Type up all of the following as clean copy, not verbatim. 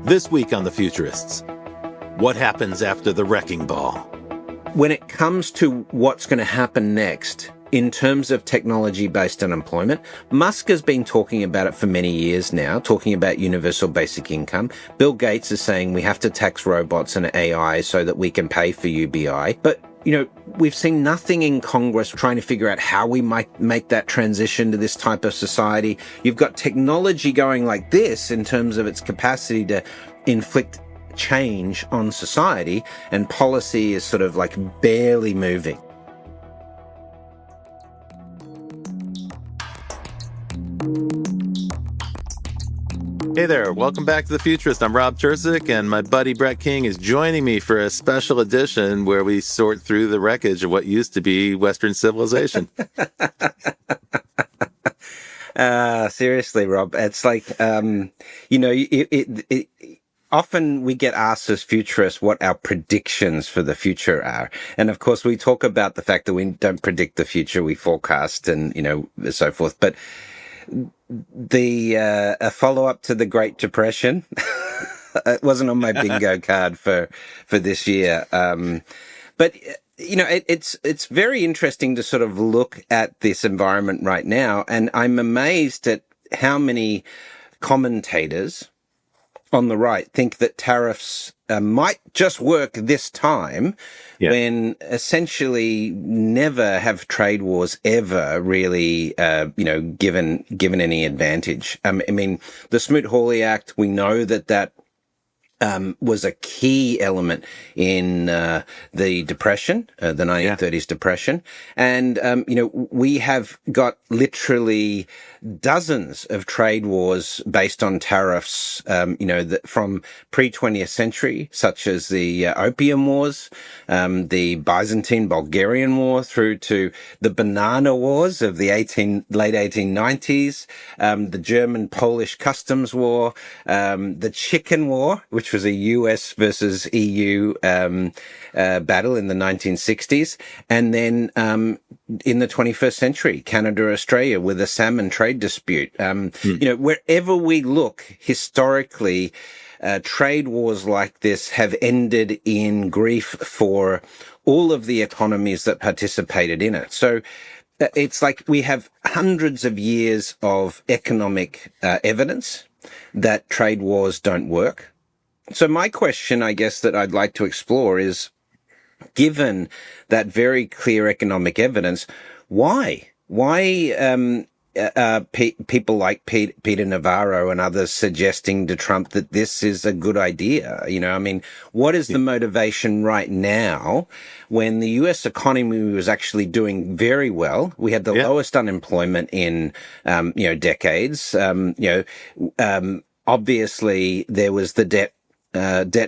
This week on The Futurists, what happens after the wrecking ball? When it comes to what's going to happen next, in terms of technology-based unemployment, Musk has been talking about it for many years now, talking about universal basic income. Bill Gates is saying we have to tax robots and AI so that we can pay for UBI. But we've seen nothing in Congress trying to figure out how we might make that transition to this type of society. You've got technology going like this in terms of its capacity to inflict change on society, and policy is sort of like barely moving. Hey there, welcome back to The Futurist. I'm Rob Terzic, and my buddy Brett King is joining me for a special edition where we sort through the wreckage of what used to be Western civilization. Seriously, Rob, it's like, often we get asked as futurists what our predictions for the future are. And of course, we talk about the fact that we don't predict the future, we forecast and, so forth. But a follow-up to the Great Depression, it wasn't on my bingo card for this year. But it's very interesting to sort of look at this environment right now. And I'm amazed at how many commentators on the right think that tariffs might just work this time, when essentially never have trade wars ever really, given any advantage. I mean, the Smoot-Hawley Act, we know that was a key element in the Depression, the 1930s Depression. And, we have got literally dozens of trade wars based on tariffs, from pre-20th century, such as the Opium Wars, the Byzantine-Bulgarian War, through to the Banana Wars of the late 1890s, the German-Polish Customs War, the Chicken War, which was a US versus EU battle in the 1960s, and then in the 21st century, Canada-Australia with a salmon trade dispute. Wherever we look historically, trade wars like this have ended in grief for all of the economies that participated in it. So it's like we have hundreds of years of economic evidence that trade wars don't work. So my question, I guess, that I'd like to explore is, given that very clear economic evidence, why people like Peter Navarro and others suggesting to Trump that this is a good idea? What is the motivation right now when the U.S. economy was actually doing very well? We had the lowest unemployment in, decades. Obviously there was the debt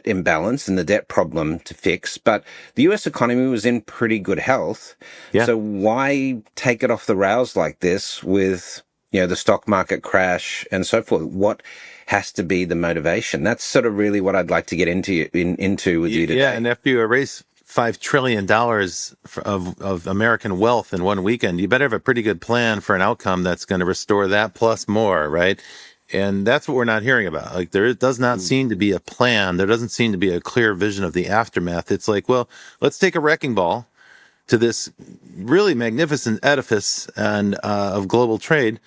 imbalance and the debt problem to fix, but the U.S. economy was in pretty good health. So why take it off the rails like this with, the stock market crash and so forth? What has to be the motivation? That's sort of really what I'd like to get into with you today. Yeah, and after you erase $5 trillion of American wealth in one weekend, you better have a pretty good plan for an outcome that's going to restore that plus more, right? And that's what we're not hearing about. Like, there does not seem to be a plan. There doesn't seem to be a clear vision of the aftermath. It's like, well, let's take a wrecking ball to this really magnificent edifice and of global trade,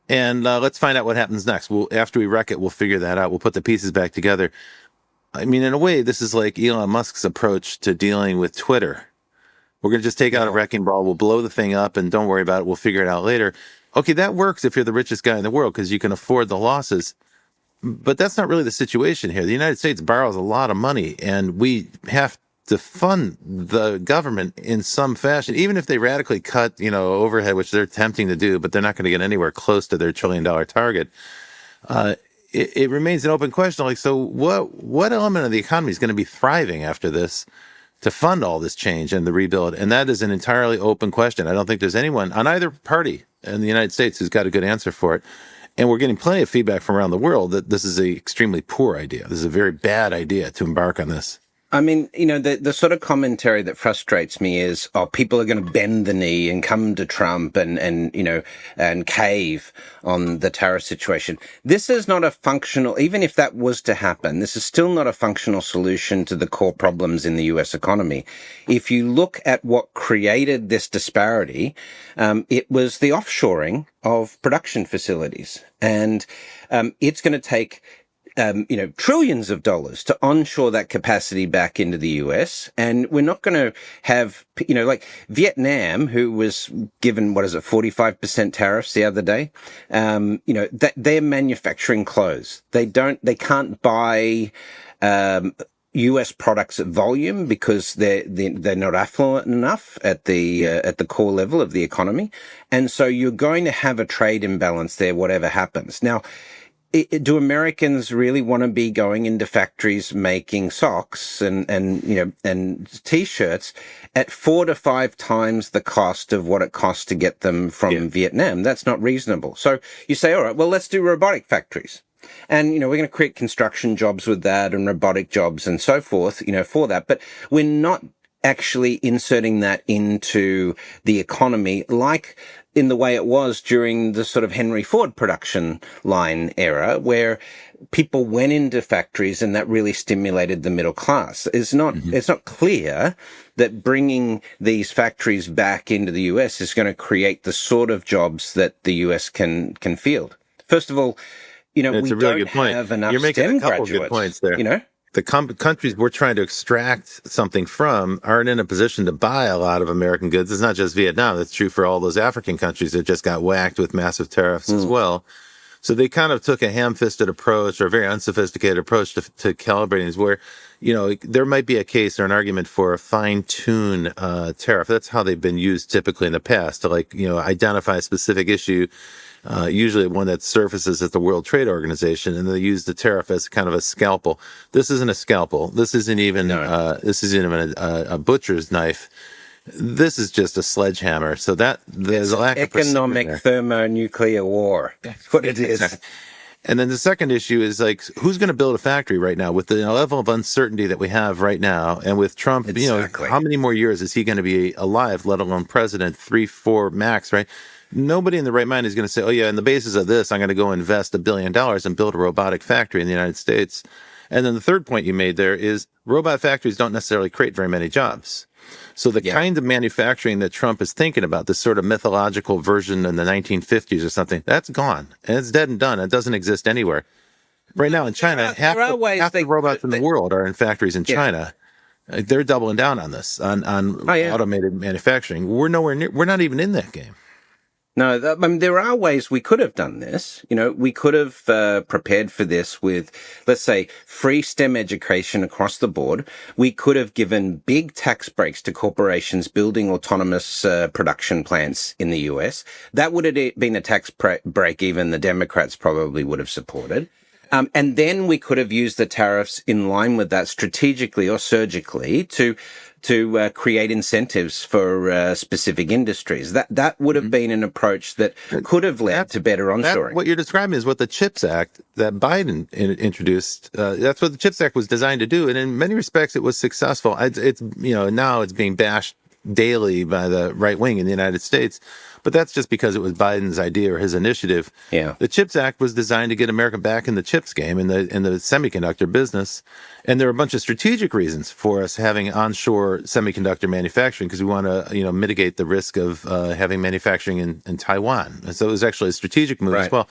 and let's find out what happens next. After we wreck it, we'll figure that out. We'll put the pieces back together. I mean, in a way, this is like Elon Musk's approach to dealing with Twitter. We're going to just take out a wrecking ball. We'll blow the thing up, and don't worry about it. We'll figure it out later. Okay, that works if you're the richest guy in the world because you can afford the losses. But that's not really the situation here. The United States borrows a lot of money, and we have to fund the government in some fashion, even if they radically cut, overhead, which they're attempting to do, but they're not going to get anywhere close to their $1 trillion target. It remains an open question. Like, so what element of the economy is going to be thriving after this to fund all this change and the rebuild? And that is an entirely open question. I don't think there's anyone on either party in the United States who's got a good answer for it. And we're getting plenty of feedback from around the world that this is an extremely poor idea. This is a very bad idea to embark on this. I mean, the sort of commentary that frustrates me is, oh, people are going to bend the knee and come to Trump and cave on the tariff situation. This is not a functional, even if that was to happen, this is still not a functional solution to the core problems in the US economy. If you look at what created this disparity, it was the offshoring of production facilities. And it's going to take trillions of dollars to onshore that capacity back into the US. And we're not going to have, like Vietnam, who was given, 45% tariffs the other day. They're manufacturing clothes. They can't buy, US products at volume because they're not affluent enough at the core level of the economy. And so you're going to have a trade imbalance there, whatever happens. Now, do Americans really want to be going into factories making socks and t-shirts at 4 to 5 times the cost of what it costs to get them from Vietnam? That's not reasonable. So you say, all right, well, let's do robotic factories. And, we're going to create construction jobs with that and robotic jobs and so forth, for that. But we're not actually inserting that into the economy like in the way it was during the sort of Henry Ford production line era, where people went into factories and that really stimulated the middle class. It's not clear that bringing these factories back into the US is going to create the sort of jobs that the US can field. First of all, It's we a really don't good point. have enough You're making STEM a couple graduates, good points there. The countries we're trying to extract something from aren't in a position to buy a lot of American goods. It's not just Vietnam. It's true for all those African countries that just got whacked with massive tariffs as well. So they kind of took a ham-fisted approach or a very unsophisticated approach to calibrating these where, there might be a case or an argument for a fine-tune tariff. That's how they've been used typically in the past to identify a specific issue, usually one that surfaces at the World Trade Organization, and they use the tariff as kind of a scalpel. This isn't a scalpel. This isn't even a butcher's knife. This is just a sledgehammer. So that there's a lack of economic thermonuclear war. That's what it is. Exactly. And then the second issue is who's going to build a factory right now with the level of uncertainty that we have right now, and with Trump, how many more years is he going to be alive, let alone president? 3, 4 max, right? Nobody in the right mind is going to say, oh yeah, on the basis of this, I'm going to go invest $1 billion and build a robotic factory in the United States. And then the third point you made there is robot factories don't necessarily create very many jobs. So the kind of manufacturing that Trump is thinking about, this sort of mythological version in the 1950s or something, that's gone. And it's dead and done. It doesn't exist anywhere. Right now in China, half the robots in the world are in factories in China. They're doubling down on this, on automated manufacturing. We're nowhere near, we're not even in that game. No, there are ways we could have done this. We could have prepared for this with, let's say, free STEM education across the board. We could have given big tax breaks to corporations building autonomous production plants in the US. That would have been a tax break even the Democrats probably would have supported. And then we could have used the tariffs in line with that strategically or surgically to create incentives for specific industries. That would have been an approach that could have led to better onshoring. What you're describing is what the CHIPS Act that Biden introduced. That's what the CHIPS Act was designed to do, and in many respects, it was successful. It's now it's being bashed daily by the right wing in the United States. But that's just because it was Biden's idea or his initiative. Yeah. The CHIPS Act was designed to get America back in the chips game, in the semiconductor business. And there are a bunch of strategic reasons for us having onshore semiconductor manufacturing, because we want to, mitigate the risk of having manufacturing in Taiwan. And so it was actually a strategic move as well.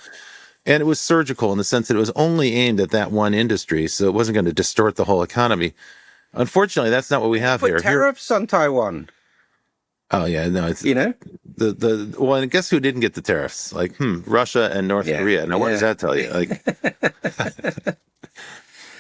And it was surgical in the sense that it was only aimed at that one industry, so it wasn't going to distort the whole economy. Unfortunately, that's not what we have here. Tariffs on Taiwan. Oh yeah, no, it's well, and guess who didn't get the tariffs? Russia and North Korea. Now, what does that tell you?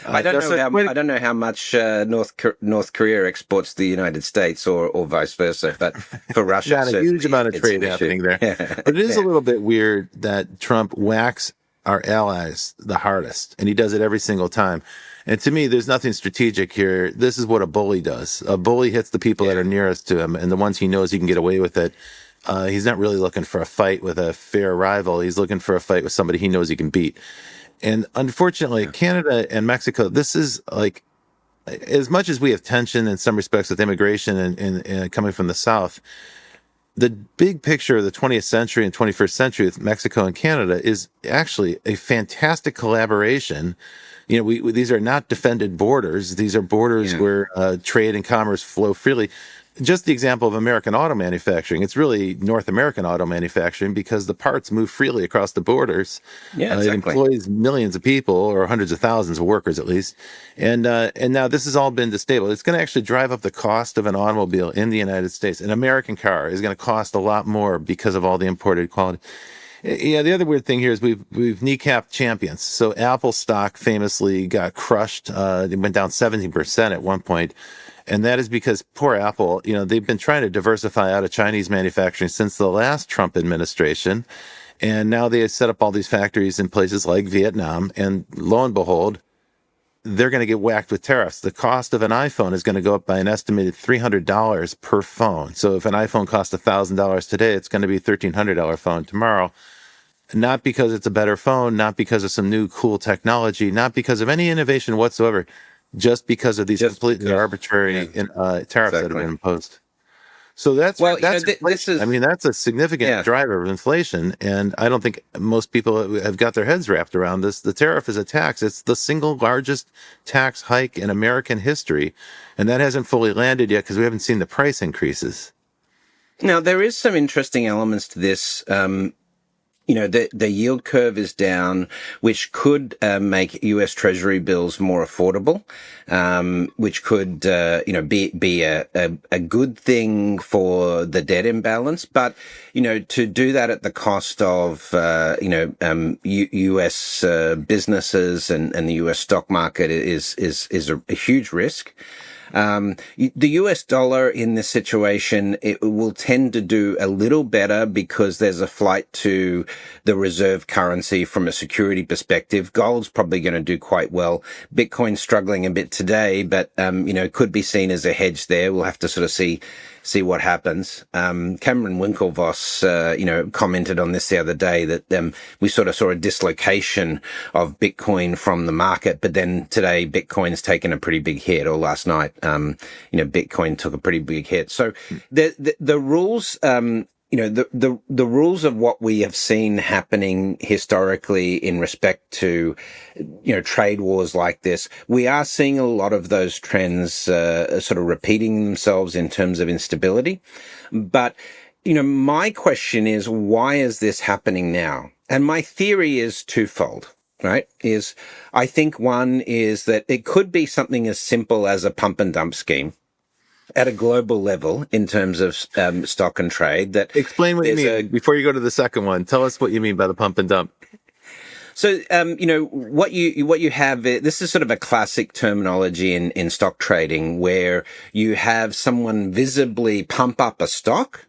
I don't know how much North Korea exports to the United States or vice versa, but for Russia, not a huge amount of trade happening there. But it is a little bit weird that Trump whacks our allies the hardest, and he does it every single time. And to me, there's nothing strategic here. This is what a bully does. A bully hits the people that are nearest to him, and the ones he knows he can get away with it. He's not really looking for a fight with a fair rival. He's looking for a fight with somebody he knows he can beat. And unfortunately, Canada and Mexico, this is as much as we have tension in some respects with immigration and coming from the South, the big picture of the 20th century and 21st century with Mexico and Canada is actually a fantastic collaboration. These are not defended borders. These are borders Yeah. where trade and commerce flow freely. Just the example of American auto manufacturing. It's really North American auto manufacturing because the parts move freely across the borders. Yeah, It exactly. employs millions of people, or hundreds of thousands of workers at least. And now this has all been destabilized. It's going to actually drive up the cost of an automobile in the United States. An American car is going to cost a lot more because of all the imported quality. Yeah, the other weird thing here is we've kneecapped champions. So Apple stock famously got crushed. It went down 17% at one point. And that is because poor Apple, they've been trying to diversify out of Chinese manufacturing since the last Trump administration. And now they set up all these factories in places like Vietnam. And lo and behold, they're going to get whacked with tariffs. The cost of an iPhone is going to go up by an estimated $300 per phone. So if an iPhone costs $1,000 today, it's going to be a $1,300 phone tomorrow. Not because it's a better phone, not because of some new cool technology, not because of any innovation whatsoever, just because of these Just completely because. arbitrary Yeah, tariffs that have exactly. been imposed. So that's Well, this inflation. I is, mean, that's a significant yeah. driver of inflation, and I don't think most people have got their heads wrapped around this. The tariff is a tax. It's the single largest tax hike in American history, and that hasn't fully landed yet because we haven't seen the price increases. Now, there is some interesting elements to this. The yield curve is down, which could make U.S. Treasury bills more affordable, which could, be a good thing for the debt imbalance. But, to do that at the cost of, U.S. Businesses and the U.S. stock market is a huge risk. The US dollar in this situation, it will tend to do a little better because there's a flight to the reserve currency from a security perspective. Gold's probably going to do quite well. Bitcoin's struggling a bit today, but, could be seen as a hedge there. We'll have to sort of see what happens. Cameron Winklevoss, commented on this the other day that we sort of saw a dislocation of Bitcoin from the market, but then today Bitcoin's taken a pretty big hit, or last night, Bitcoin took a pretty big hit. So the rules, the rules of what we have seen happening historically in respect to, trade wars like this, we are seeing a lot of those trends sort of repeating themselves in terms of instability. But, my question is, why is this happening now? And my theory is twofold. Right? I think one is that it could be something as simple as a pump and dump scheme at a global level in terms of stock and trade. That Explain what you mean before you go to the second one. Tell us what you mean by the pump and dump. So, what you have, this is sort of a classic terminology in stock trading, where you have someone visibly pump up a stock,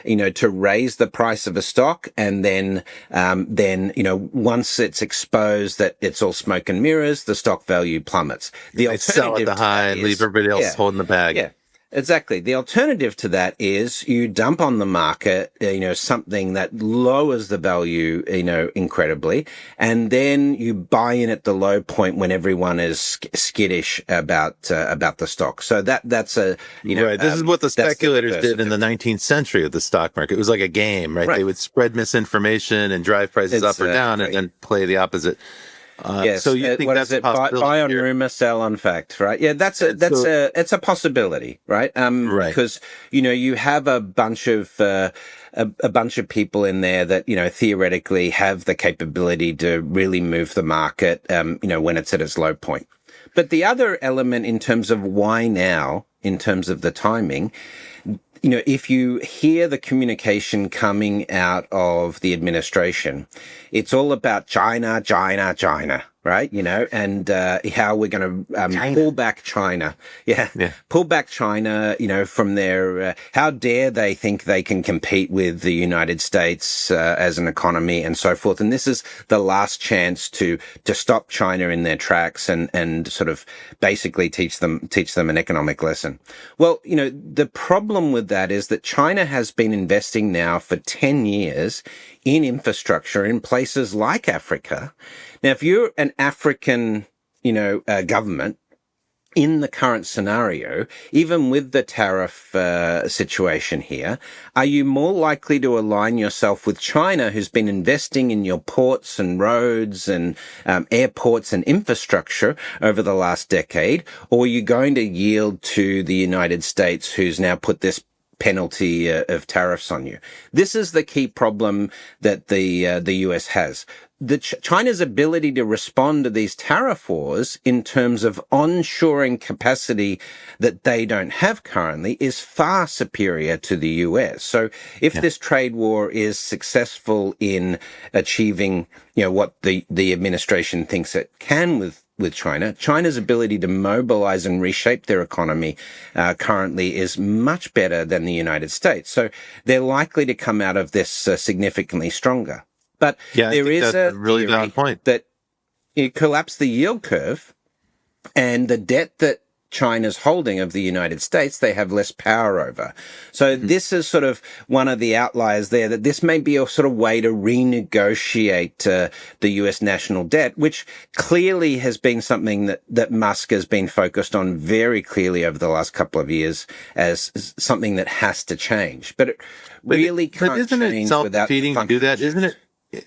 to raise the price of a stock. And then, once it's exposed that it's all smoke and mirrors, the stock value plummets. The They sell at the high and leave everybody else holding the bag. Yeah. Exactly. The alternative to that is you dump on the market, something that lowers the value, incredibly, and then you buy in at the low point when everyone is skittish about the stock. So that's right. This is what the speculators did in the 19th century with the stock market. It was like a game, right? They would spread misinformation and drive prices up or down, and then play the opposite. Yes. So you think that's a possibility? Buy on rumor, sell on fact, right? Yeah, it's a possibility, right? Right. Because you have a bunch of people in there that theoretically have the capability to really move the market, when it's at its low point. But the other element in terms of why now, in terms of the timing, if you hear the communication coming out of the administration, it's all about China, China, China, right? And how we're going to pull back China. Yeah. Pull back China, from their, how dare they think they can compete with the United States as an economy and so forth. And this is the last chance to stop China in their tracks and sort of basically teach them an economic lesson. Well, the problem with that is that China has been investing now for 10 years in infrastructure in places like Africa. Now, if you're an African, government, in the current scenario, even with the tariff situation here, are you more likely to align yourself with China, who's been investing in your ports and roads and airports and infrastructure over the last decade, or are you going to yield to the United States, who's now put this penalty of tariffs on you? This is the key problem that the US has. China's ability to respond to these tariff wars in terms of onshoring capacity that they don't have currently is far superior to the US. So if this trade war is successful in achieving, what the administration thinks it can with China, China's ability to mobilize and reshape their economy currently is much better than the United States. So they're likely to come out of this significantly stronger. But I there think is that's a a really valid theory point. that you collapse the yield curve and the debt that China's holding of the United States, they have less power over. So this is sort of one of the outliers there, that this may be a sort of way to renegotiate the US national debt, which clearly has been something that Musk has been focused on very clearly over the last couple of years as something that has to change. But it really can't isn't it change without the self-defeating to do that?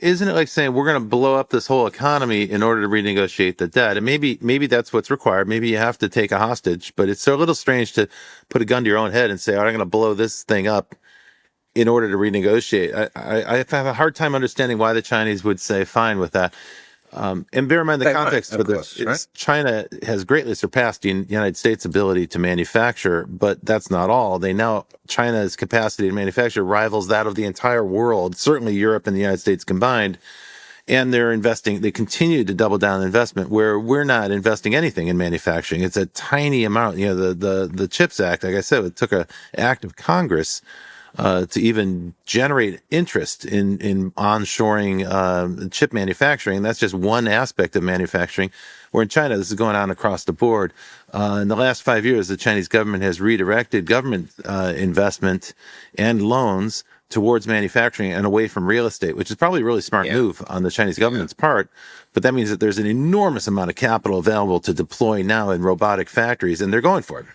Isn't it like saying we're going to blow up this whole economy in order to renegotiate the debt? And maybe that's what's required. Maybe you have to take a hostage, but it's a little strange to put a gun to your own head and say, "All right, I'm going to blow this thing up in order to renegotiate." I have a hard time understanding why the Chinese would say fine with that. And bear in mind the context for this is China has greatly surpassed the United States' ability to manufacture, but that's not all. China's capacity to manufacture rivals that of the entire world, certainly Europe and the United States combined. And they continue to double down on investment where we're not investing anything in manufacturing. It's a tiny amount. The CHIPS Act, like I said, it took an act of Congress to even generate interest in onshoring chip manufacturing. That's just one aspect of manufacturing. Where in China, this is going on across the board. In the last 5 years, the Chinese government has redirected government investment and loans towards manufacturing and away from real estate, which is probably a really smart move on the Chinese government's part. But that means that there's an enormous amount of capital available to deploy now in robotic factories, and they're going for it.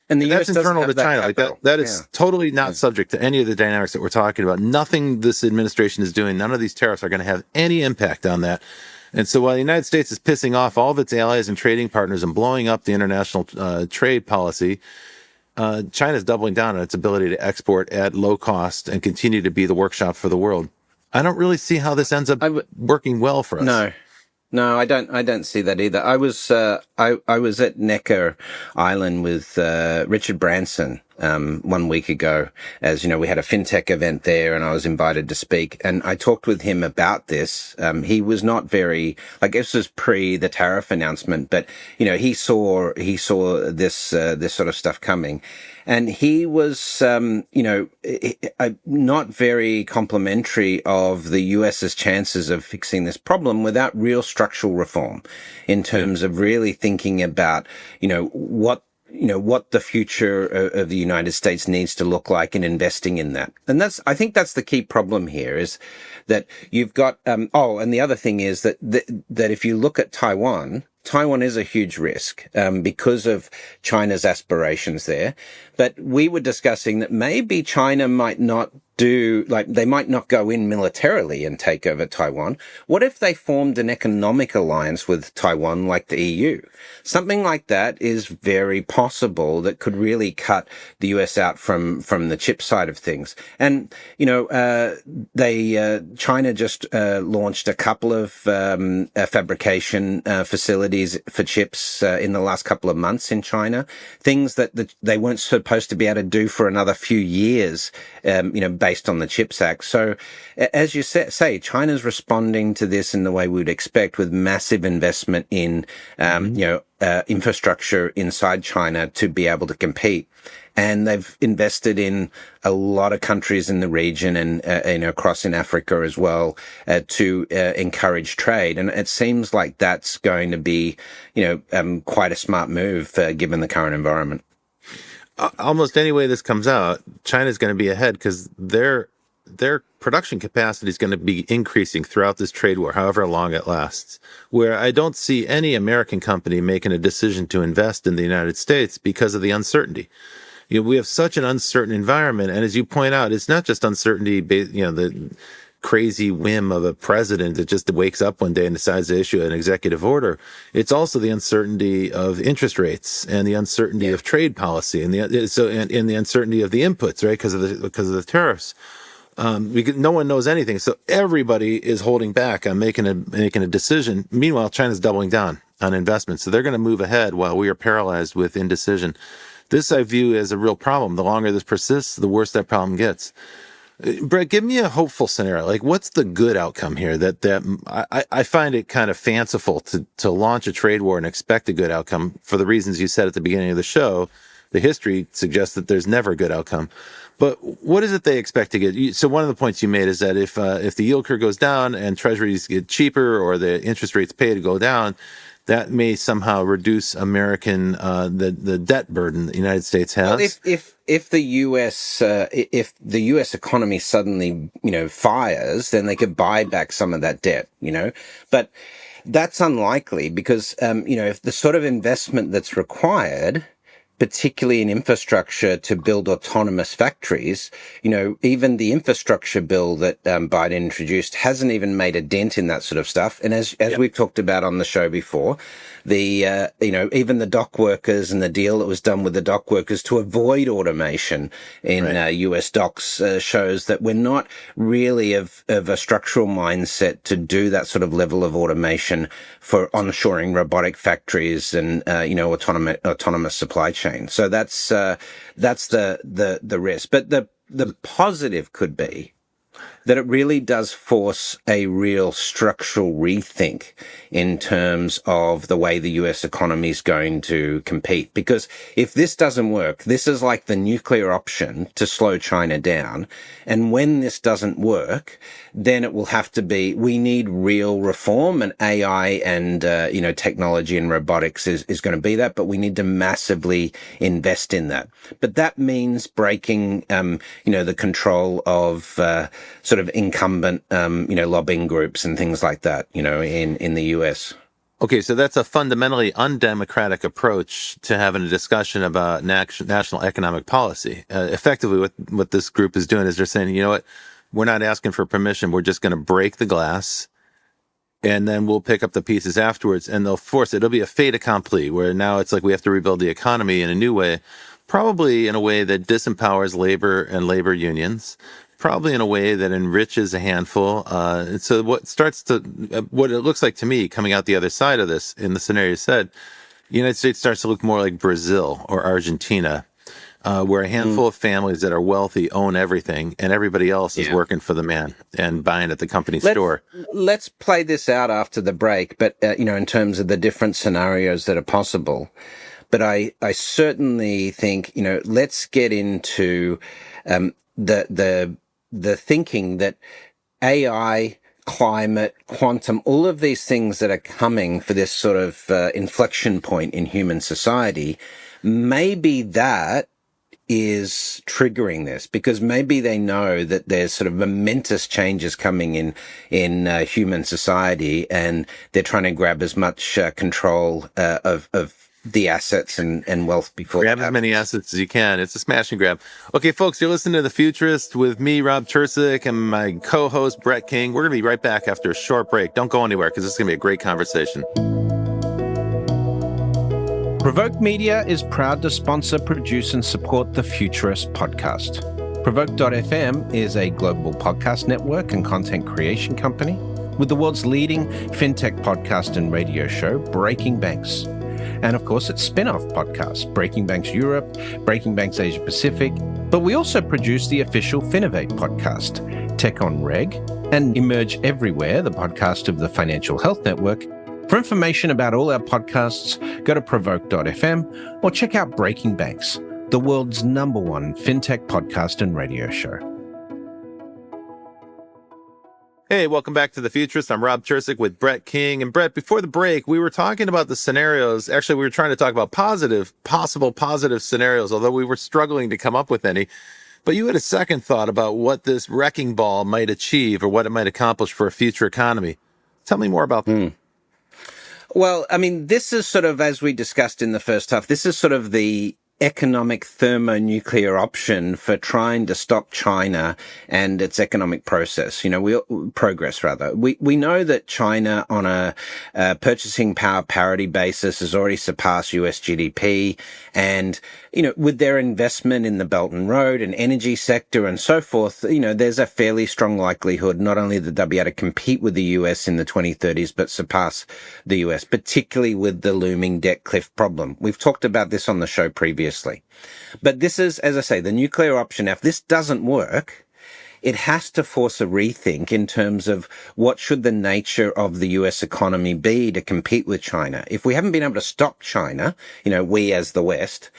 And the that's US internal to China. Like that is totally not subject to any of the dynamics that we're talking about. Nothing this administration is doing, none of these tariffs are going to have any impact on that. And so while the United States is pissing off all of its allies and trading partners and blowing up the international trade policy, China's doubling down on its ability to export at low cost and continue to be the workshop for the world. I don't really see how this ends up working well for us. No, I don't see that either. I was at Necker Island with Richard Branson 1 week ago. As you know, we had a fintech event there, and I was invited to speak. And I talked with him about this. He was not very this was pre the tariff announcement, but he saw this sort of stuff coming. And he was, not very complimentary of the US's chances of fixing this problem without real structural reform in terms of really thinking about, what the future of the United States needs to look like and investing in that. And I think that's the key problem here is that you've got, and the other thing is that if you look at Taiwan is a huge risk because of China's aspirations there. But we were discussing that maybe China might not they might not go in militarily and take over Taiwan. What if they formed an economic alliance with Taiwan like the EU? Something like that is very possible that could really cut the US out from the chip side of things. And, China just launched a couple of fabrication facilities for chips in the last couple of months in China, things that they weren't supposed to be able to do for another few years, based on the CHIPS Act. So as you say, China's responding to this in the way we would expect with massive investment in, infrastructure inside China to be able to compete. And they've invested in a lot of countries in the region and across in Africa as well to encourage trade. And it seems like that's going to be, quite a smart move given the current environment. Almost any way this comes out, China's going to be ahead because they're their production capacity is going to be increasing throughout this trade war, however long it lasts, where I don't see any American company making a decision to invest in the United States because of the uncertainty. We have such an uncertain environment. And as you point out, it's not just uncertainty, the crazy whim of a president that just wakes up one day and decides to issue an executive order. It's also the uncertainty of interest rates and the uncertainty of trade policy and the uncertainty of the inputs, right? Because of the tariffs. No one knows anything. So everybody is holding back on making a decision. Meanwhile, China's doubling down on investment. So they're going to move ahead while we are paralyzed with indecision. This I view as a real problem. The longer this persists, the worse that problem gets. Brett, give me a hopeful scenario. Like, what's the good outcome here? I find it kind of fanciful to launch a trade war and expect a good outcome for the reasons you said at the beginning of the show. The history suggests that there's never a good outcome. But what is it they expect to get? So one of the points you made is that if the yield curve goes down and treasuries get cheaper or the interest rates paid to go down, that may somehow reduce American the debt burden the United States has. Well, if the US economy suddenly fires, then they could buy back some of that debt, but that's unlikely because if the sort of investment that's required, particularly in infrastructure to build autonomous factories, even the infrastructure bill that Biden introduced hasn't even made a dent in that sort of stuff. And as we've talked about on the show before, even the dock workers and the deal that was done with the dock workers to avoid automation in US docks shows that we're not really of a structural mindset to do that sort of level of automation for onshoring robotic factories and autonomous supply chain. So that's the risk. But the positive could be that it really does force a real structural rethink in terms of the way the US economy is going to compete. Because if this doesn't work, this is like the nuclear option to slow China down. And when this doesn't work, then it will have to be, we need real reform, and AI and, technology and robotics is going to be that, but we need to massively invest in that. But that means breaking, the control of, sort of incumbent, lobbying groups and things like that, in the US. Okay, so that's a fundamentally undemocratic approach to having a discussion about national economic policy. Effectively, what this group is doing is they're saying, you know what, we're not asking for permission. We're just going to break the glass, and then we'll pick up the pieces afterwards, and they'll force it. It'll be a fait accompli, where now it's like we have to rebuild the economy in a new way, probably in a way that disempowers labor and labor unions, probably in a way that enriches a handful. So what it looks like to me coming out the other side of this in the scenario you said, the United States starts to look more like Brazil or Argentina, where a handful of families that are wealthy own everything and everybody else is working for the man and buying at the company store. Let's play this out after the break, but, in terms of the different scenarios that are possible. But I certainly think, let's get into the thinking that AI, climate, quantum, all of these things that are coming for this sort of inflection point in human society, maybe that is triggering this, because maybe they know that there's sort of momentous changes coming in human society, and they're trying to grab as much control of the assets and wealth before. Grab as many assets as you can. It's a smash and grab. Okay, folks, you're listening to The Futurist with me, Rob Tercek, and my co-host, Brett King. We're going to be right back after a short break. Don't go anywhere, because this is going to be a great conversation. Provoke Media is proud to sponsor, produce, and support the Futurist podcast. Provoke.fm is a global podcast network and content creation company with the world's leading fintech podcast and radio show, Breaking Banks. And of course, its spin-off podcast, Breaking Banks Europe, Breaking Banks Asia Pacific. But we also produce the official Finovate podcast, Tech on Reg, and Emerge Everywhere, the podcast of the Financial Health Network. For information about all our podcasts, go to provoke.fm or check out Breaking Banks, the world's #1 fintech podcast and radio show. Hey, welcome back to The Futurist. I'm Rob Tercek with Brett King. And Brett, before the break, we were talking about the scenarios. Actually, we were trying to talk about possible positive scenarios, although we were struggling to come up with any But you had a second thought about what this wrecking ball might achieve or what it might accomplish for a future economy. Tell me more about that. Well, I mean, this is sort of, as we discussed in the first half, this is sort of the economic thermonuclear option for trying to stop China and its economic process. Progress rather. We know that China on a purchasing power parity basis has already surpassed US GDP, and with their investment in the Belt and Road and energy sector and so forth, there's a fairly strong likelihood not only that they'll be able to compete with the US in the 2030s, but surpass the US, particularly with the looming debt cliff problem. We've talked about this on the show previously. But this is, as I say, the nuclear option. Now, if this doesn't work, it has to force a rethink in terms of what should the nature of the US economy be to compete with China. If we haven't been able to stop China, we as the West,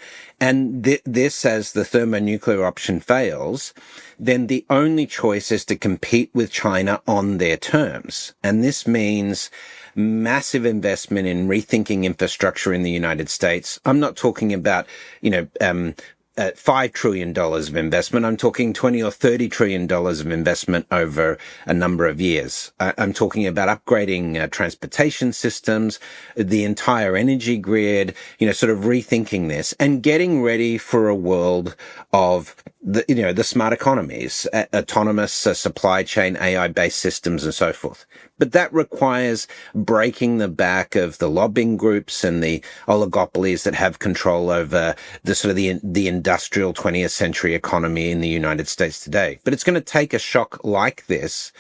and this as the thermonuclear option fails, then the only choice is to compete with China on their terms. And this means massive investment in rethinking infrastructure in the United States. I'm not talking about, $5 trillion of investment. I'm talking $20 or $30 trillion of investment over a number of years. I'm talking about upgrading transportation systems, the entire energy grid, sort of rethinking this and getting ready for a world of the smart economies, autonomous supply chain, AI-based systems and so forth. But that requires breaking the back of the lobbying groups and the oligopolies that have control over the sort of the industrial 20th century economy in the United States today. But it's going to take a shock like this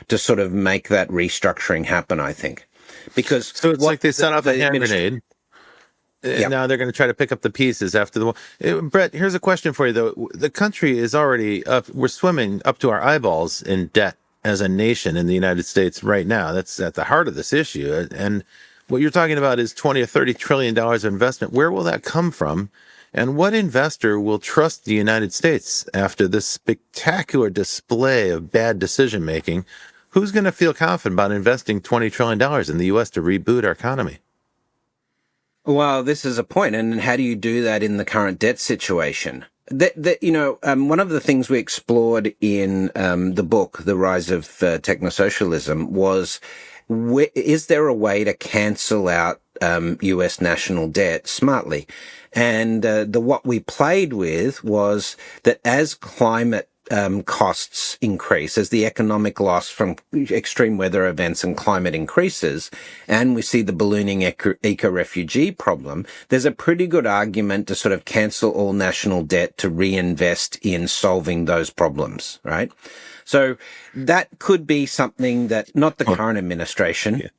to sort of make that restructuring happen, I think. Because so it's like they set off a hand grenade. Yep. Now they're going to try to pick up the pieces after the war. Brett, here's a question for you, though. The country is already up. We're swimming up to our eyeballs in debt as a nation in the United States right now. That's at the heart of this issue. And what you're talking about is 20 or 30 trillion dollars of investment. Where will that come from? And what investor will trust the United States after this spectacular display of bad decision making? Who's going to feel confident about investing $20 trillion in the U.S. to reboot our economy? Well, this is a point. And how do you do that in the current debt situation? One of the things we explored in the book, The Rise of Technosocialism, was is there a way to cancel out U.S. national debt smartly? And what we played with was that as climate costs increase, as the economic loss from extreme weather events and climate increases, and we see the ballooning eco-refugee problem, there's a pretty good argument to sort of cancel all national debt to reinvest in solving those problems, right? So that could be something that not the current administration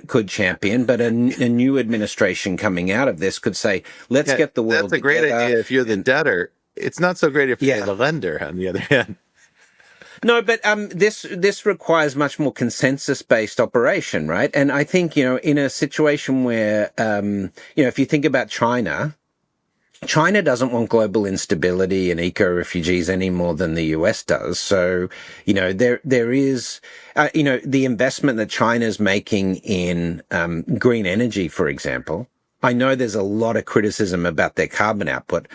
could champion, but a new administration coming out of this could say, let's get the world That's a great idea if you're the debtor. It's not so great if you're the lender, on the other hand. No, but this requires much more consensus-based operation, right? And I think, in a situation where, if you think about China doesn't want global instability and eco-refugees any more than the US does. So, there is, the investment that China's making in green energy, for example. I know there's a lot of criticism about their carbon output,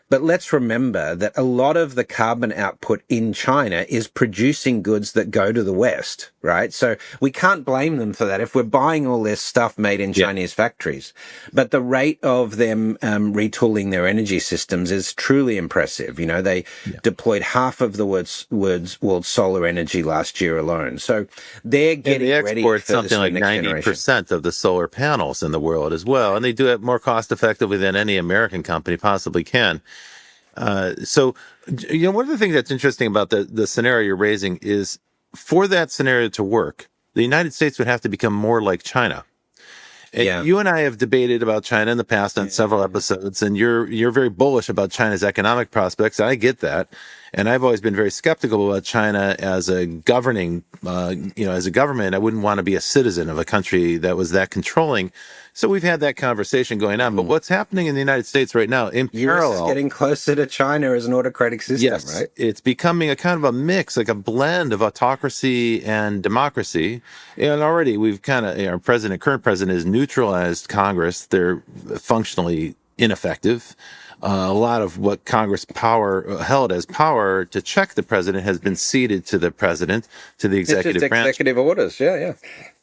but let's remember that a lot of the carbon output in China is producing goods that go to the West, right? So we can't blame them for that if we're buying all this stuff made in Chinese factories. But the rate of them retooling their energy systems is truly impressive. They deployed half of the world's solar energy last year alone. So they're getting ready for something like 90% of the solar panels in the world as well. And they do it more cost effectively than any American company possibly can. So, one of the things that's interesting about the scenario you're raising is for that scenario to work, the United States would have to become more like China. And you and I have debated about China in the past on several episodes, and you're very bullish about China's economic prospects. I get that. And I've always been very skeptical about China as a governing, as a government. I wouldn't want to be a citizen of a country that was that controlling. So we've had that conversation going on. But what's happening in the United States right now, in parallel, is getting closer to China as an autocratic system, right? It's becoming a kind of a mix, like a blend of autocracy and democracy. And already we've kind of, our current president has neutralized Congress. They're functionally ineffective. A lot of what Congress held as power to check the president has been ceded to the president, to the executive branch. Executive orders, yeah.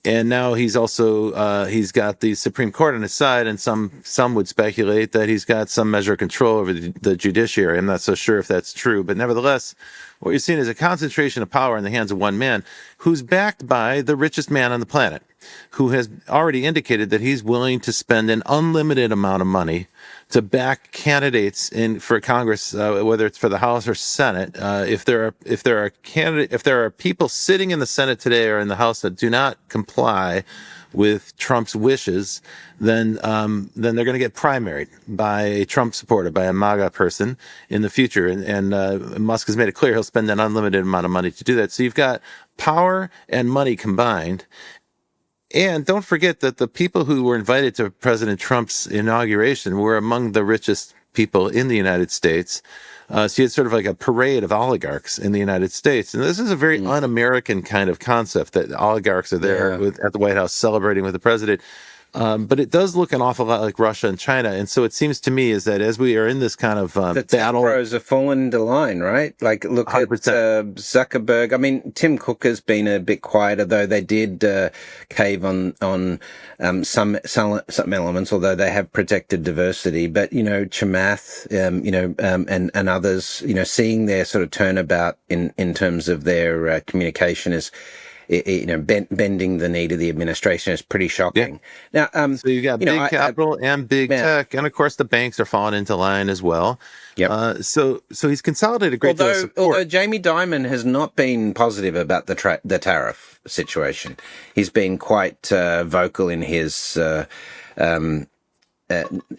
And now he's also he's got the Supreme Court on his side, and some would speculate that he's got some measure of control over the judiciary. I'm not so sure if that's true, but nevertheless, what you're seeing is a concentration of power in the hands of one man, who's backed by the richest man on the planet, who has already indicated that he's willing to spend an unlimited amount of money to back candidates for Congress, whether it's for the House or Senate. If there are people sitting in the Senate today or in the House that do not comply with Trump's wishes, then they're going to get primaried by a Trump supporter, by a MAGA person in the future. And Musk has made it clear he'll spend an unlimited amount of money to do that. So you've got power and money combined. And don't forget that the people who were invited to President Trump's inauguration were among the richest people in the United States. So you had sort of like a parade of oligarchs in the United States. And this is a very un-American kind of concept that oligarchs are there at the White House celebrating with the president. But it does look an awful lot like Russia and China. And so it seems to me is that as we are in this kind of the battle... The pros have fallen into line, right? Like, look 100%. At Zuckerberg. I mean, Tim Cook has been a bit quieter, though they did cave on some elements, although they have protected diversity. But, Chamath, and others, seeing their sort of turnabout in terms of their communication is... bending the knee to the administration is pretty shocking. Yeah. Now, so you got big capital and big tech, and of course the banks are falling into line as well. Yep. So he's consolidated a great deal of support. Although Jamie Dimon has not been positive about the tariff situation, he's been quite vocal in his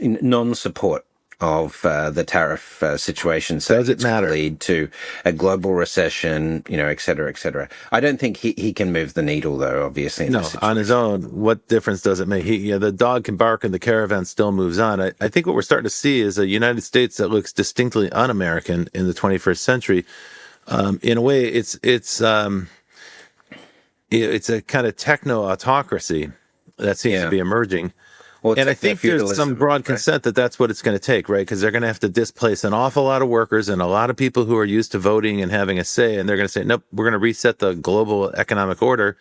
non-support of the tariff situation. So does it matter? Lead to a global recession, et cetera, et cetera. I don't think he can move the needle, though, obviously. No, on his own, what difference does it make? The dog can bark and the caravan still moves on. I think what we're starting to see is a United States that looks distinctly un-American in the 21st century. In a way, it's a kind of techno-autocracy that seems to be emerging. Well, and I think there's some broad consent that that's what it's going to take, right? Because they're going to have to displace an awful lot of workers and a lot of people who are used to voting and having a say. And they're going to say, nope, we're going to reset the global economic order.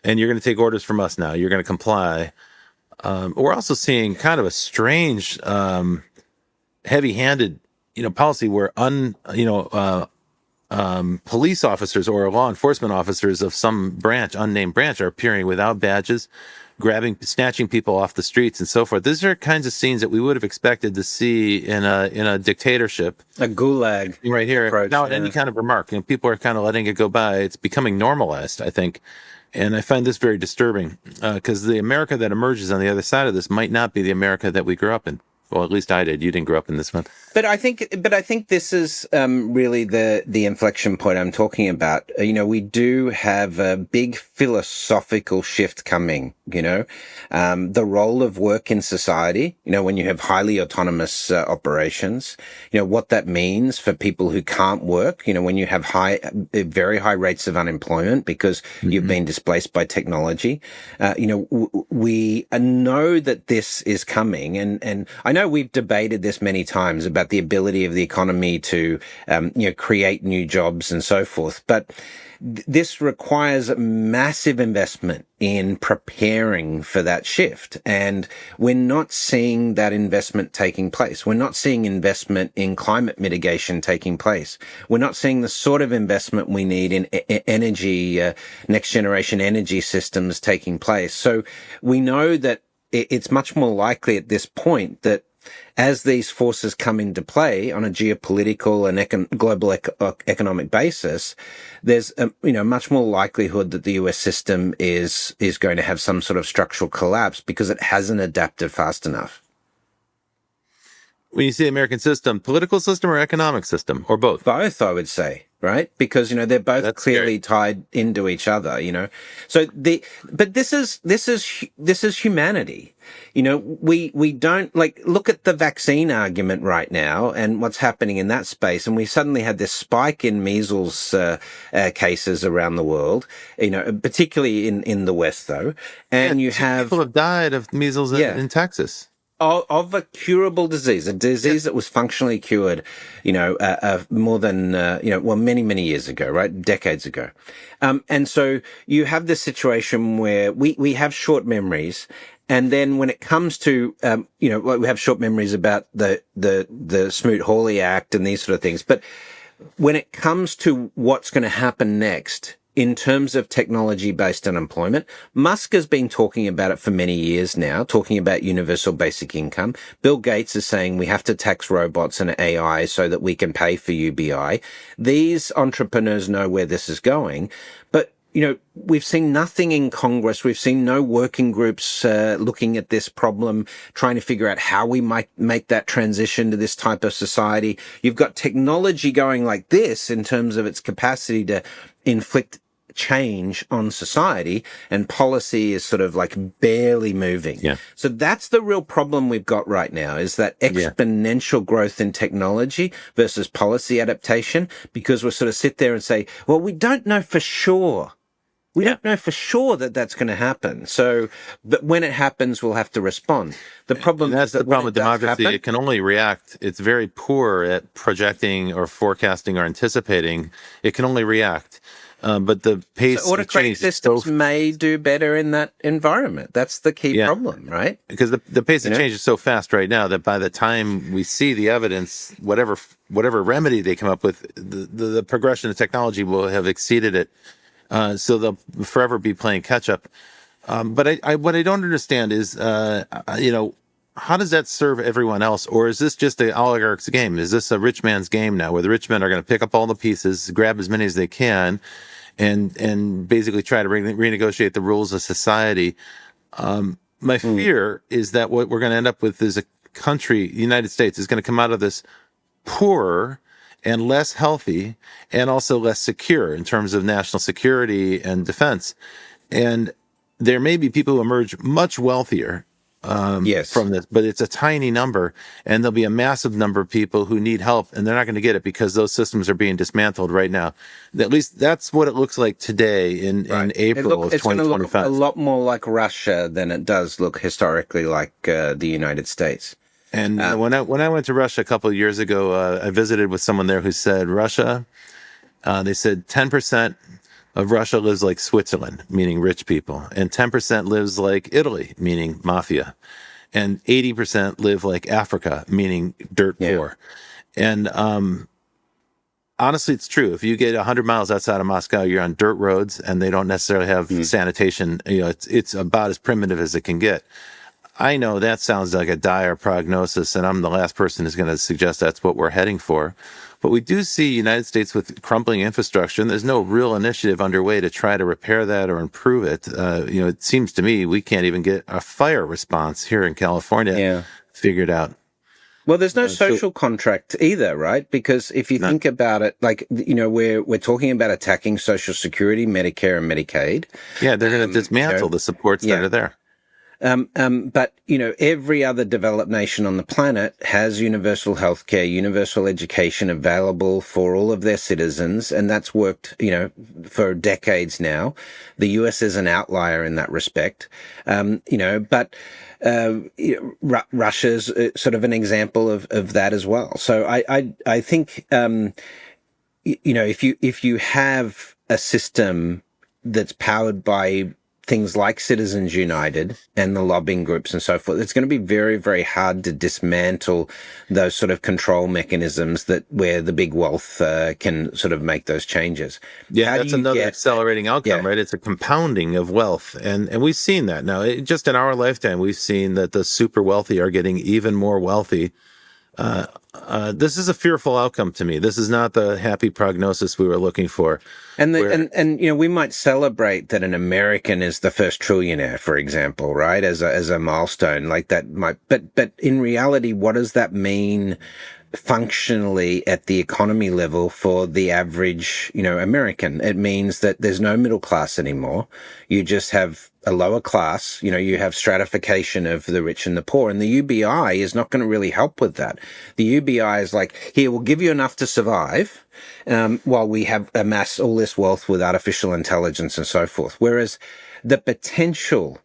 And you're going to take orders from us now. You're going to comply. We're also seeing kind of a strange, heavy-handed, policy where police officers or law enforcement officers of some branch, unnamed branch, are appearing without badges, snatching people off the streets and so forth. These are kinds of scenes that we would have expected to see in a dictatorship. A gulag. Right here. Approach, now, any kind of remark. People are kind of letting it go by. It's becoming normalized, I think. And I find this very disturbing because the America that emerges on the other side of this might not be the America that we grew up in. Well, at least I did. You didn't grow up in this one. But I think this is really the inflection point I'm talking about. We do have a big philosophical shift coming. The role of work in society. When you have highly autonomous operations. What that means for people who can't work. When you have very high rates of unemployment because you've been displaced by technology. We know that this is coming, and I know we've debated this many times about the ability of the economy to, create new jobs and so forth. But this requires massive investment in preparing for that shift. And we're not seeing that investment taking place. We're not seeing investment in climate mitigation taking place. We're not seeing the sort of investment we need in energy, next generation energy systems taking place. So we know that it's much more likely at this point that as these forces come into play on a geopolitical and global economic basis, there's much more likelihood that the US system is going to have some sort of structural collapse because it hasn't adapted fast enough. When you say American system, political system or economic system, or both? Both, I would say, right? Because, they're both That's clearly tied into each other, So but this is humanity. We don't look at the vaccine argument right now and what's happening in that space. And we suddenly had this spike in measles, cases around the world, particularly in the West though. And you have people have died of measles in Texas. of a curable disease, a disease that was functionally cured, more than, many, many years ago, right? Decades ago. And so you have this situation where we have short memories. And then when it comes to, we have short memories about the Smoot-Hawley Act and these sort of things. But when it comes to what's going to happen next, in terms of technology-based unemployment, Musk has been talking about it for many years now, talking about universal basic income. Bill Gates is saying we have to tax robots and AI so that we can pay for UBI. These entrepreneurs know where this is going, but we've seen nothing in Congress. We've seen no working groups looking at this problem, trying to figure out how we might make that transition to this type of society. You've got technology going like this in terms of its capacity to inflict change on society, and policy is sort of like barely moving. Yeah. So that's the real problem we've got right now, is that exponential growth in technology versus policy adaptation, because we sort of sit there and say, well, we don't know for sure. We don't know for sure that that's going to happen. So, but when it happens, we'll have to respond. The problem that's is that the problem with democracy. Happen, it can only react. It's very poor at projecting or forecasting or anticipating. It can only react. But the pace so of autocratic change systems may do better in that environment. That's the key problem, right? Because the pace of change is so fast right now that by the time we see the evidence, whatever remedy they come up with, the progression of technology will have exceeded it. So they'll forever be playing catch up. But what I don't understand is, how does that serve everyone else? Or is this just an oligarch's game? Is this a rich man's game now, where the rich men are going to pick up all the pieces, grab as many as they can, and basically try to renegotiate the rules of society? My fear is that what we're going to end up with is a country, the United States, is going to come out of this poorer and less healthy and also less secure in terms of national security and defense. And there may be people who emerge much wealthier from this, but it's a tiny number, and there'll be a massive number of people who need help, and they're not going to get it because those systems are being dismantled right now. At least that's what it looks like today in April of 2025. It's going to look a lot more like Russia than it does look historically like the United States. And when I went to Russia a couple of years ago, I visited with someone there who said Russia. They said 10% of Russia lives like Switzerland, meaning rich people, and 10% lives like Italy, meaning mafia, and 80% live like Africa, meaning dirt poor. And honestly, it's true. If you get 100 miles outside of Moscow, you're on dirt roads, and they don't necessarily have sanitation. It's about as primitive as it can get. I know that sounds like a dire prognosis, and I'm the last person who's going to suggest that's what we're heading for. But we do see United States with crumbling infrastructure, and there's no real initiative underway to try to repair that or improve it. It seems to me we can't even get a fire response here in California figured out. Well, there's no social contract either, right? Because if you think about it, we're talking about attacking Social Security, Medicare, and Medicaid. Yeah, they're going to dismantle the supports that are there. But every other developed nation on the planet has universal healthcare, universal education available for all of their citizens, and that's worked, for decades now. The US is an outlier in that respect, but Russia's sort of an example of that as well. So I think, if you have a system that's powered by things like Citizens United and the lobbying groups and so forth, it's going to be very, very hard to dismantle those sort of control mechanisms where the big wealth can sort of make those changes. Yeah, that's another accelerating outcome, right? It's a compounding of wealth. And we've seen that now. Just in our lifetime, we've seen that the super wealthy are getting even more wealthy. This is a fearful outcome to me. This is not the happy prognosis we were looking for. And we might celebrate that an American is the first trillionaire, for example, right? As a milestone like that but in reality, what does that mean functionally at the economy level for the average, American? It means that there's no middle class anymore. You just have a lower class, you have stratification of the rich and the poor, and the UBI is not going to really help with that. The UBI is like, here, we'll give you enough to survive, while we have amassed all this wealth with artificial intelligence and so forth. Whereas the potential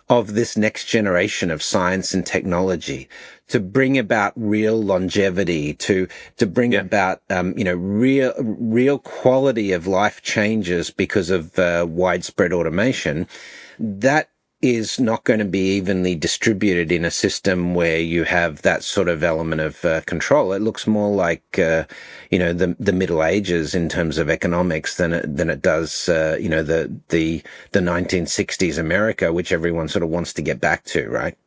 of this next generation of science and technology to bring about real longevity, to bring about real quality of life changes because of widespread automation, that is not going to be evenly distributed in a system where you have that sort of element of control. It looks more like the Middle Ages in terms of economics than it does the 1960s America, which everyone sort of wants to get back to, right?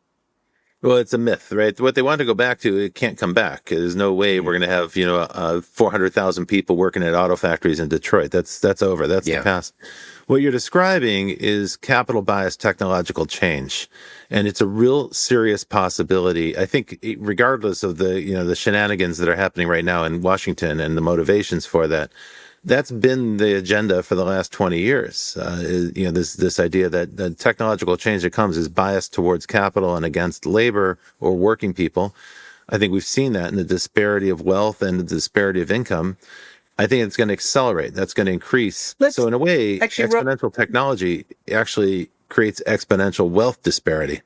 Well, it's a myth, right? What they want to go back to, it can't come back. There's no way we're going to have 400,000 people working at auto factories in Detroit. That's over. That's the past. What you're describing is capital bias technological change, and it's a real serious possibility. I think, regardless of the shenanigans that are happening right now in Washington and the motivations for that, that's been the agenda for the last 20 years. This idea that the technological change that comes is biased towards capital and against labor or working people. I think we've seen that in the disparity of wealth and the disparity of income. I think it's going to accelerate. That's going to increase. So in a way, exponential technology actually creates exponential wealth disparity.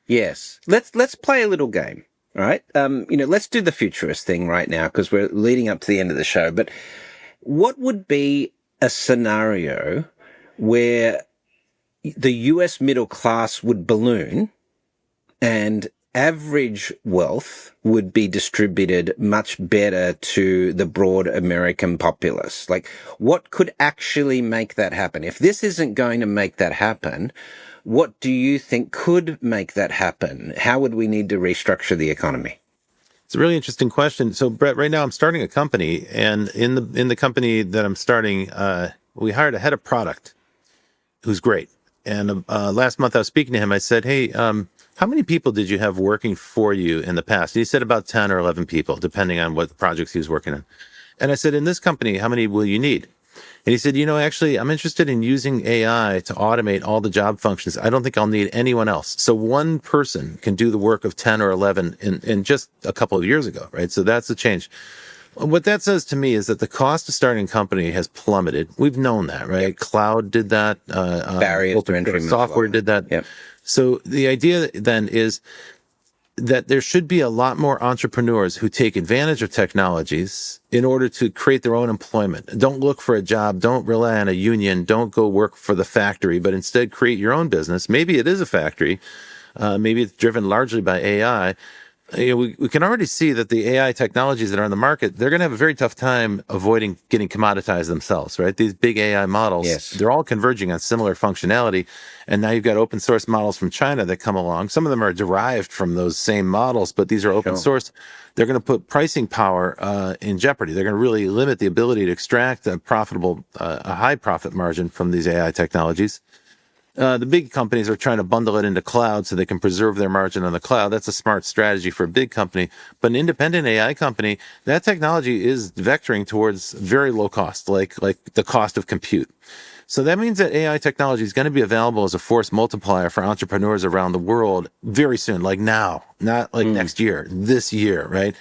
Yes. Let's play a little game. All right. Let's do the futurist thing right now because we're leading up to the end of the show. But what would be a scenario where the US middle class would balloon and average wealth would be distributed much better to the broad American populace? Like, what could actually make that happen? If this isn't going to make that happen, what do you think could make that happen? How would we need to restructure the economy? It's a really interesting question. So, Brett, right now I'm starting a company, and in the company that I'm starting, we hired a head of product who's great. And last month I was speaking to him. I said, "Hey, how many people did you have working for you in the past?" And he said about 10 or 11 people, depending on what projects he was working on. And I said, "In this company, how many will you need?" And he said, actually, I'm interested in using AI to automate all the job functions. I don't think I'll need anyone else. So one person can do the work of 10 or 11 in just a couple of years ago, right? So that's the change. What that says to me is that the cost of starting a company has plummeted. We've known that, right? Yep. Cloud did that. Barriers to entry. Software did that. Yep. So the idea then is that there should be a lot more entrepreneurs who take advantage of technologies in order to create their own employment. Don't look for a job. Don't rely on a union. Don't go work for the factory, but instead create your own business. Maybe it is a factory. Maybe it's driven largely by AI. We can already see that the AI technologies that are on the market, they're going to have a very tough time avoiding getting commoditized themselves, right? These big AI models, They're all converging on similar functionality. And now you've got open source models from China that come along. Some of them are derived from those same models, but these are open source. They're going to put pricing power in jeopardy. They're going to really limit the ability to extract a high profit margin from these AI technologies. The big companies are trying to bundle it into cloud so they can preserve their margin on the cloud. That's a smart strategy for a big company. But an independent AI company, that technology is vectoring towards very low cost, like the cost of compute. So that means that AI technology is going to be available as a force multiplier for entrepreneurs around the world very soon, like now, not like next year, this year, right?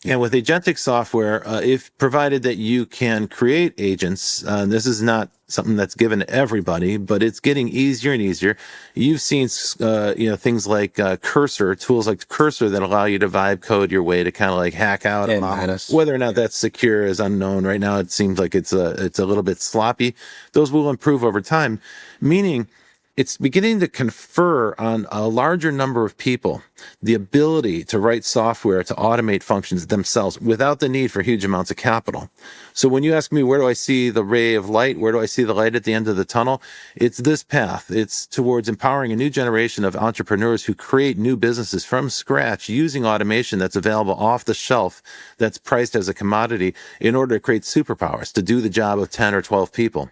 And with agentic software, if provided that you can create agents, this is not something that's given to everybody, but it's getting easier and easier. You've seen, things like Cursor, tools like Cursor that allow you to vibe code your way to kind of like hack out a model. Whether or not that's secure is unknown. Right now, it seems like it's a little bit sloppy. Those will improve over time, meaning it's beginning to confer on a larger number of people the ability to write software to automate functions themselves without the need for huge amounts of capital. So when you ask me, where do I see the ray of light? Where do I see the light at the end of the tunnel? It's this path. It's towards empowering a new generation of entrepreneurs who create new businesses from scratch using automation that's available off the shelf, that's priced as a commodity in order to create superpowers to do the job of 10 or 12 people.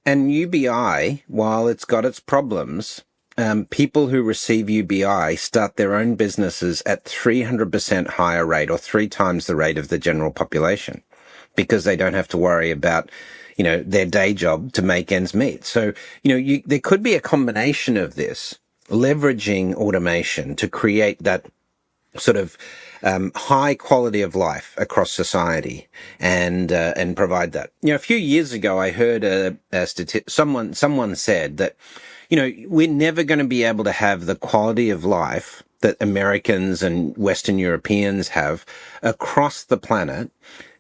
And UBI, while it's got its problems, people who receive UBI start their own businesses at 300% higher rate, or 3 times the rate of the general population, because they don't have to worry about, their day job to make ends meet. So, there could be a combination of this, leveraging automation to create that sort of high quality of life across society and provide that. A few years ago, I heard someone said that, we're never going to be able to have the quality of life that Americans and Western Europeans have across the planet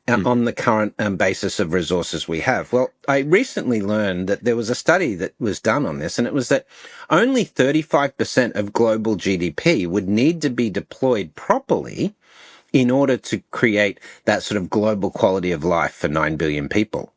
on the current basis of resources we have. Well, I recently learned that there was a study that was done on this, and it was that only 35% of global GDP would need to be deployed properly in order to create that sort of global quality of life for 9 billion people.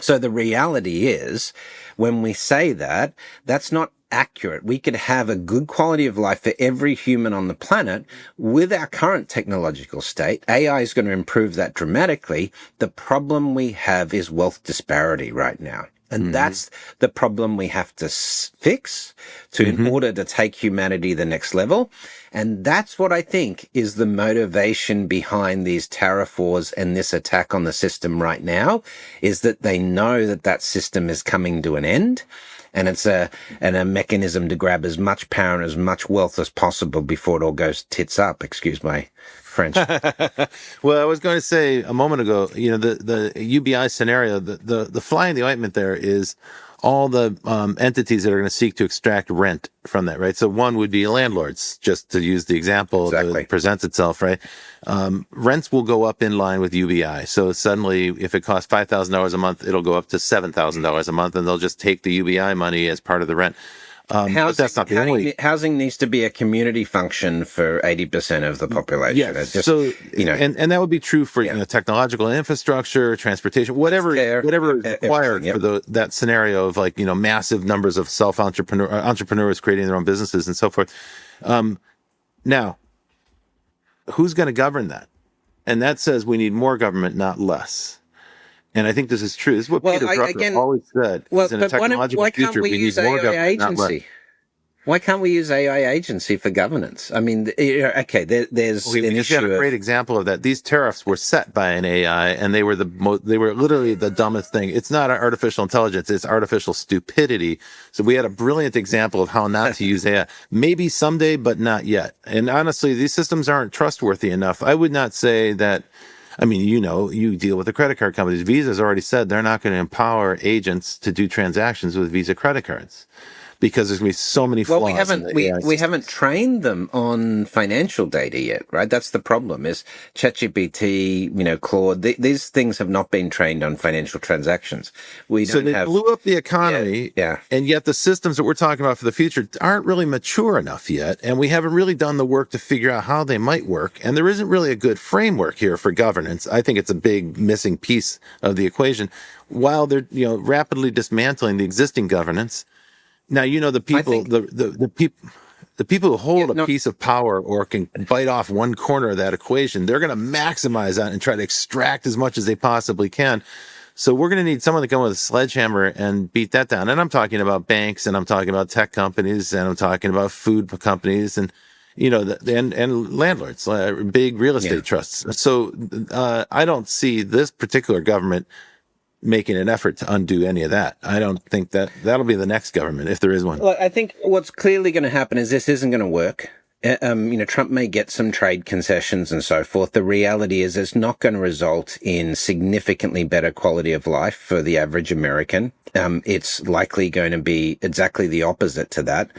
So the reality is, when we say that, that's not accurate. We could have a good quality of life for every human on the planet with our current technological state. AI is going to improve that dramatically. The problem we have is wealth disparity right now. And that's the problem we have to fix in order to take humanity the next level. And that's what I think is the motivation behind these tariff wars and this attack on the system right now, is that they know that that system is coming to an end. And it's a mechanism to grab as much power and as much wealth as possible before it all goes tits up. Excuse my French. Well, I was going to say a moment ago, the UBI scenario, the fly in the ointment there is all the entities that are going to seek to extract rent from that, right? So one would be landlords, just to use the example that presents itself, right? Rents will go up in line with UBI. So suddenly, if it costs $5,000 a month, it'll go up to $7,000 a month, and they'll just take the UBI money as part of the rent. But that's not the only. Housing needs to be a community function for 80% of the population. Yeah, and that would be true for technological infrastructure, transportation, whatever is required for that scenario of massive numbers of entrepreneurs creating their own businesses and so forth. Now, who's going to govern that? And that says we need more government, not less. And I think this is true. This is what Peter Drucker always said. Well, in a technological future, we need more government, not less. Why can't we use AI agency for governance? I mean, okay, there's an issue. We have a great example of that. These tariffs were set by an AI, and they were literally the dumbest thing. It's not artificial intelligence; it's artificial stupidity. So we had a brilliant example of how not to use AI. Maybe someday, but not yet. And honestly, these systems aren't trustworthy enough. I would not say that. I mean, you deal with the credit card companies. Visa's already said they're not going to empower agents to do transactions with Visa credit cards because there's going to be so many flaws. Well, we haven't trained them on financial data yet, right? That's the problem. Is ChatGPT, Claude, these things have not been trained on financial transactions. They blew up the economy, and yet the systems that we're talking about for the future aren't really mature enough yet, and we haven't really done the work to figure out how they might work, and there isn't really a good framework here for governance. I think it's a big missing piece of the equation. While they're rapidly dismantling the existing governance. Now, the people, the people who hold a piece of power or can bite off one corner of that equation, they're going to maximize that and try to extract as much as they possibly can. So we're going to need someone to come with a sledgehammer and beat that down. And I'm talking about banks, and I'm talking about tech companies, and I'm talking about food companies, and and landlords, big real estate trusts. So I don't see this particular government making an effort to undo any of that. I don't think that'll be the next government, if there is one. Well, I think what's clearly going to happen is this isn't going to work. Trump may get some trade concessions and so forth. The reality is it's not going to result in significantly better quality of life for the average American. It's likely going to be exactly the opposite to that.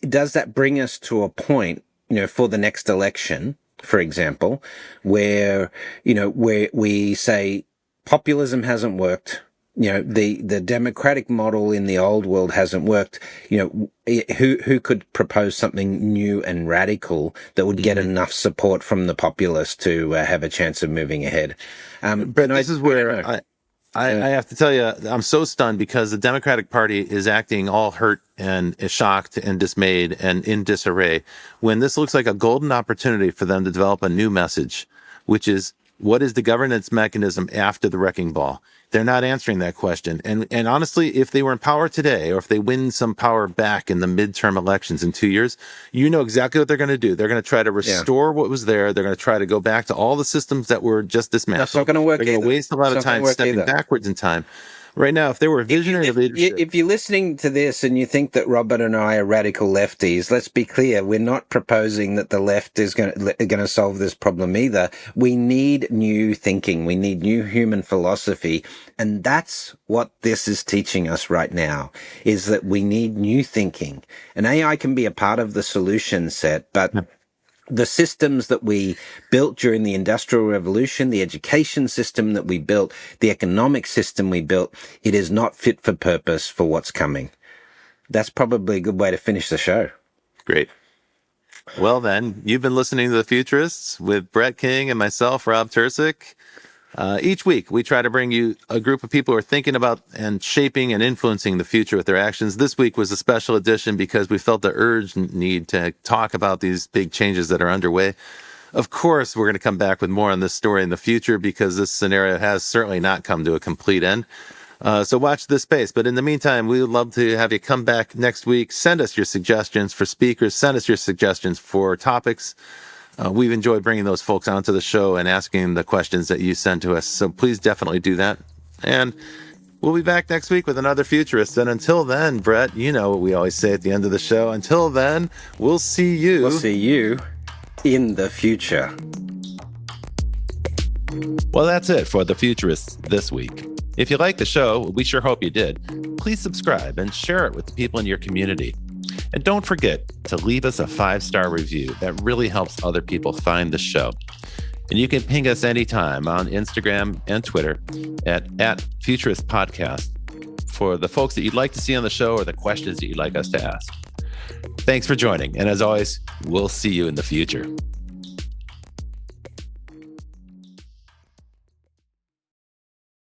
Does that bring us to a point, for the next election, for example, where we say populism hasn't worked, the democratic model in the old world hasn't worked, who could propose something new and radical that would get enough support from the populace to have a chance of moving ahead? But this is where I have to tell you, I'm so stunned because the Democratic Party is acting all hurt and shocked and dismayed and in disarray when this looks like a golden opportunity for them to develop a new message, which is, what is the governance mechanism after the wrecking ball? They're not answering that question. And honestly, if they were in power today, or if they win some power back in the midterm elections in 2 years, exactly what they're going to do. They're going to try to restore what was there. They're going to try to go back to all the systems that were just dismantled. That's not going to work. They're going to waste a lot of time stepping backwards in time. Right now, if there were visionary leadership, If you're listening to this and you think that Robert and I are radical lefties, let's be clear. We're not proposing that the left is going to solve this problem either. We need new thinking. We need new human philosophy. And that's what this is teaching us right now, is that we need new thinking. And AI can be a part of the solution set, but the systems that we built during the Industrial Revolution, the education system that we built, the economic system we built, it is not fit for purpose for what's coming. That's probably a good way to finish the show. great. Well, then, you've been listening to The Futurists with Brett King and myself, Rob Tersick. Each week, we try to bring you a group of people who are thinking about and shaping and influencing the future with their actions. This week was a special edition because we felt the urgent need to talk about these big changes that are underway. Of course, we're going to come back with more on this story in the future because this scenario has certainly not come to a complete end. So watch this space. But in the meantime, we would love to have you come back next week. Send us your suggestions for speakers. Send us your suggestions for topics. We've enjoyed bringing those folks onto the show and asking the questions that you send to us. So please definitely do that. And we'll be back next week with another futurist. And until then, Brett, you know what we always say at the end of the show. Until then, we'll see you. We'll see you in the future. Well, that's it for The Futurists this week. If you like the show, we sure hope you did. Please subscribe and share it with the people in your community. And don't forget to leave us a 5-star review. That really helps other people find the show. And you can ping us anytime on Instagram and Twitter at Futurist Podcast for the folks that you'd like to see on the show or the questions that you'd like us to ask. Thanks for joining. And as always, we'll see you in the future.